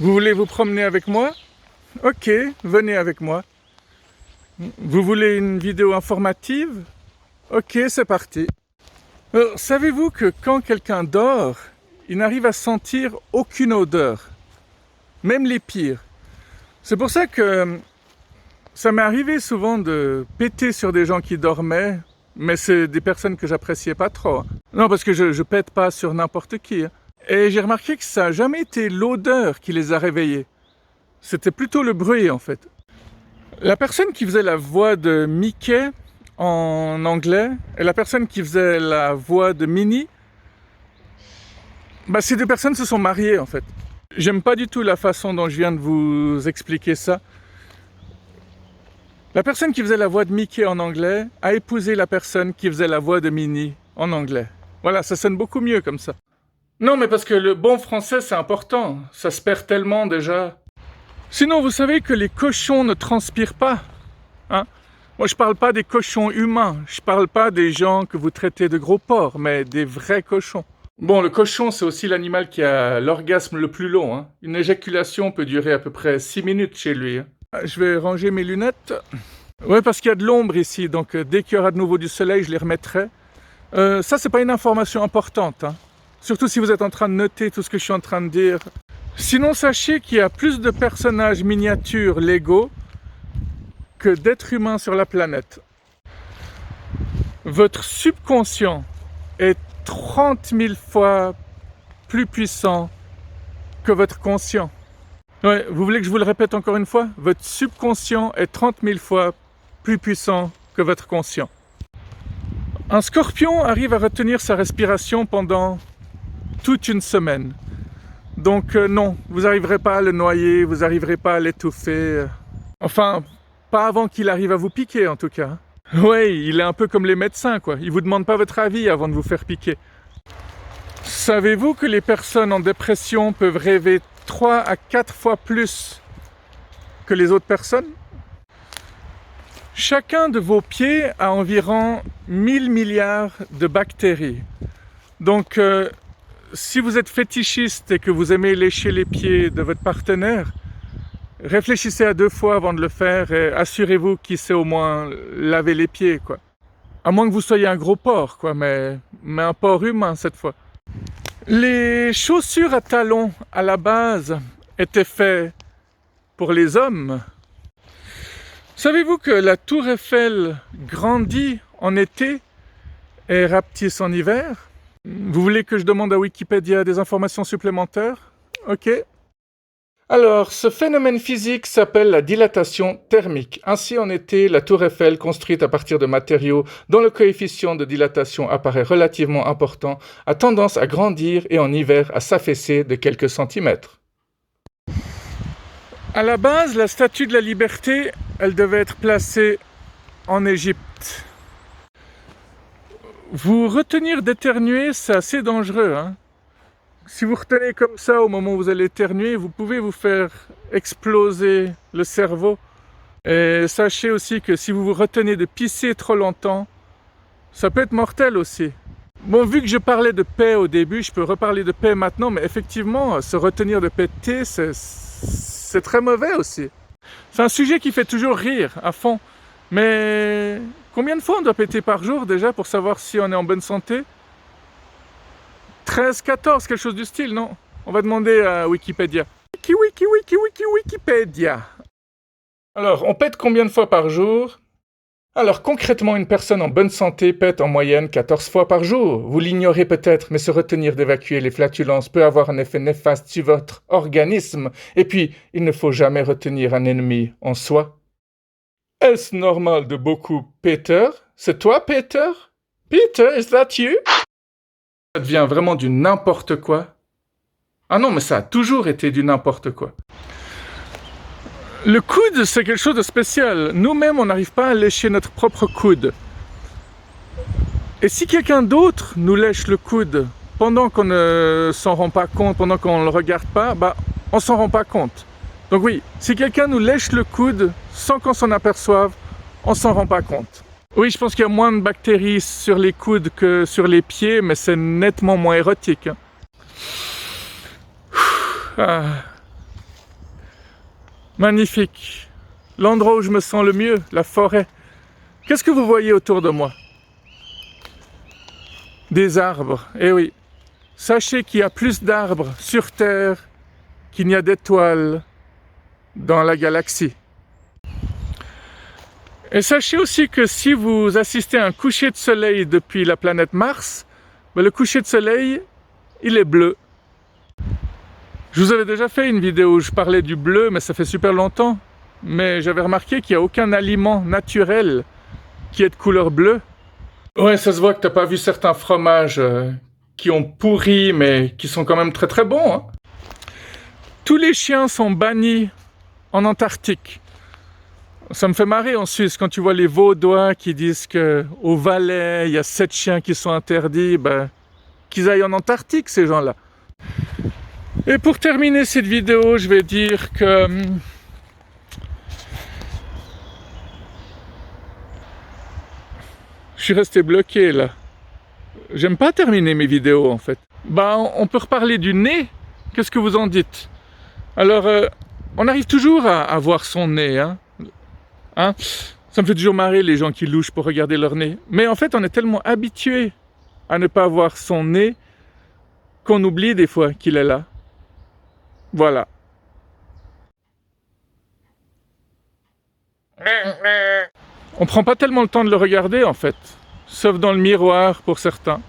Vous voulez vous promener avec moi? Ok, venez avec moi. Vous voulez une vidéo informative? Ok, c'est parti. Alors, savez-vous que quand quelqu'un dort, il n'arrive à sentir aucune odeur, même les pires. C'est pour ça que ça m'est arrivé souvent de péter sur des gens qui dormaient, mais c'est des personnes que j'appréciais pas trop. Non, parce que je pète pas sur n'importe qui. Et j'ai remarqué que ça n'a jamais été l'odeur qui les a réveillés. C'était plutôt le bruit, en fait. La personne qui faisait la voix de Mickey en anglais et la personne qui faisait la voix de Minnie, ces deux personnes se sont mariées, en fait. J'aime pas du tout la façon dont je viens de vous expliquer ça. La personne qui faisait la voix de Mickey en anglais a épousé la personne qui faisait la voix de Minnie en anglais. Voilà, ça sonne beaucoup mieux comme ça. Non, mais parce que le bon français, c'est important. Ça se perd tellement déjà. Sinon, vous savez que les cochons ne transpirent pas. Hein? Moi, je parle pas des cochons humains. Je parle pas des gens que vous traitez de gros porcs, mais des vrais cochons. Bon, le cochon, c'est aussi l'animal qui a l'orgasme le plus long. Hein. Une éjaculation peut durer à peu près 6 minutes chez lui. Hein. Je vais ranger mes lunettes. Ouais, parce qu'il y a de l'ombre ici, donc dès qu'il y aura de nouveau du soleil, je les remettrai. Ça, c'est pas une information importante. Hein. Surtout si vous êtes en train de noter tout ce que je suis en train de dire. Sinon, sachez qu'il y a plus de personnages miniatures Lego que d'êtres humains sur la planète. Votre subconscient est 30 000 fois plus puissant que votre conscient. Ouais, vous voulez que je vous le répète encore une fois? Votre subconscient est 30 000 fois plus puissant que votre conscient. Un scorpion arrive à retenir sa respiration pendant toute une semaine. Donc non, vous n'arriverez pas à le noyer, vous n'arriverez pas à l'étouffer. Enfin, pas avant qu'il arrive à vous piquer en tout cas. Ouais, il est un peu comme les médecins quoi, ils vous demandent pas votre avis avant de vous faire piquer. Savez-vous que les personnes en dépression peuvent rêver 3 à 4 fois plus que les autres personnes? Chacun de vos pieds a environ 1000 milliards de bactéries. Donc, si vous êtes fétichiste et que vous aimez lécher les pieds de votre partenaire, réfléchissez à 2 fois avant de le faire et assurez-vous qu'il sait au moins laver les pieds, quoi. À moins que vous soyez un gros porc, quoi, mais un porc humain cette fois. Les chaussures à talons, à la base, étaient faites pour les hommes. Savez-vous que la tour Eiffel grandit en été et rapetisse en hiver? Vous voulez que je demande à Wikipédia des informations supplémentaires? Ok. Alors, ce phénomène physique s'appelle la dilatation thermique. Ainsi, en été, la tour Eiffel, construite à partir de matériaux dont le coefficient de dilatation apparaît relativement important, a tendance à grandir et en hiver à s'affaisser de quelques centimètres. À la base, la statue de la liberté, elle devait être placée en Égypte. Vous retenir d'éternuer, c'est assez dangereux, hein? Si vous retenez comme ça au moment où vous allez éternuer, vous pouvez vous faire exploser le cerveau. Et sachez aussi que si vous vous retenez de pisser trop longtemps, ça peut être mortel aussi. Bon, vu que je parlais de paix au début, je peux reparler de paix maintenant, mais effectivement, se retenir de péter, c'est très mauvais aussi. C'est un sujet qui fait toujours rire, à fond. Mais combien de fois on doit péter par jour déjà pour savoir si on est en bonne santé? 13, 14, quelque chose du style, non? On va demander à Wikipédia. Wikipédia. Alors, on pète combien de fois par jour? Alors, concrètement, une personne en bonne santé pète en moyenne 14 fois par jour. Vous l'ignorez peut-être, mais se retenir d'évacuer les flatulences peut avoir un effet néfaste sur votre organisme. Et puis, il ne faut jamais retenir un ennemi en soi. Est-ce normal de beaucoup Peter? C'est toi, Peter? Peter, is that you? Ça devient vraiment du n'importe quoi. Ah non, mais ça a toujours été du n'importe quoi. Le coude, c'est quelque chose de spécial. Nous-mêmes, on n'arrive pas à lécher notre propre coude. Et si quelqu'un d'autre nous lèche le coude pendant qu'on ne s'en rend pas compte, pendant qu'on ne le regarde pas, on s'en rend pas compte. Donc oui, si quelqu'un nous lèche le coude sans qu'on s'en aperçoive, on s'en rend pas compte. Oui, je pense qu'il y a moins de bactéries sur les coudes que sur les pieds, mais c'est nettement moins érotique. Ah. Magnifique. L'endroit où je me sens le mieux, la forêt. Qu'est-ce que vous voyez autour de moi? Des arbres, eh oui. Sachez qu'il y a plus d'arbres sur Terre qu'il n'y a d'étoiles dans la galaxie. Et sachez aussi que si vous assistez à un coucher de soleil depuis la planète Mars, le coucher de soleil, il est bleu. Je vous avais déjà fait une vidéo où je parlais du bleu, mais ça fait super longtemps. Mais j'avais remarqué qu'il n'y a aucun aliment naturel qui est de couleur bleue. Ouais, ça se voit que tu n'as pas vu certains fromages qui ont pourri, mais qui sont quand même très très bons. Hein. Tous les chiens sont bannis en Antarctique. Ça me fait marrer en Suisse quand tu vois les Vaudois qui disent qu'au Valais, il y a 7 chiens qui sont interdits, qu'ils aillent en Antarctique, ces gens-là. Et pour terminer cette vidéo, je vais dire que je suis resté bloqué là. J'aime pas terminer mes vidéos en fait. On peut reparler du nez. Qu'est-ce que vous en dites? Alors, on arrive toujours à voir son nez, hein? Ça me fait toujours marrer les gens qui louchent pour regarder leur nez. Mais en fait, on est tellement habitué à ne pas voir son nez qu'on oublie des fois qu'il est là. Voilà. On prend pas tellement le temps de le regarder en fait, sauf dans le miroir pour certains.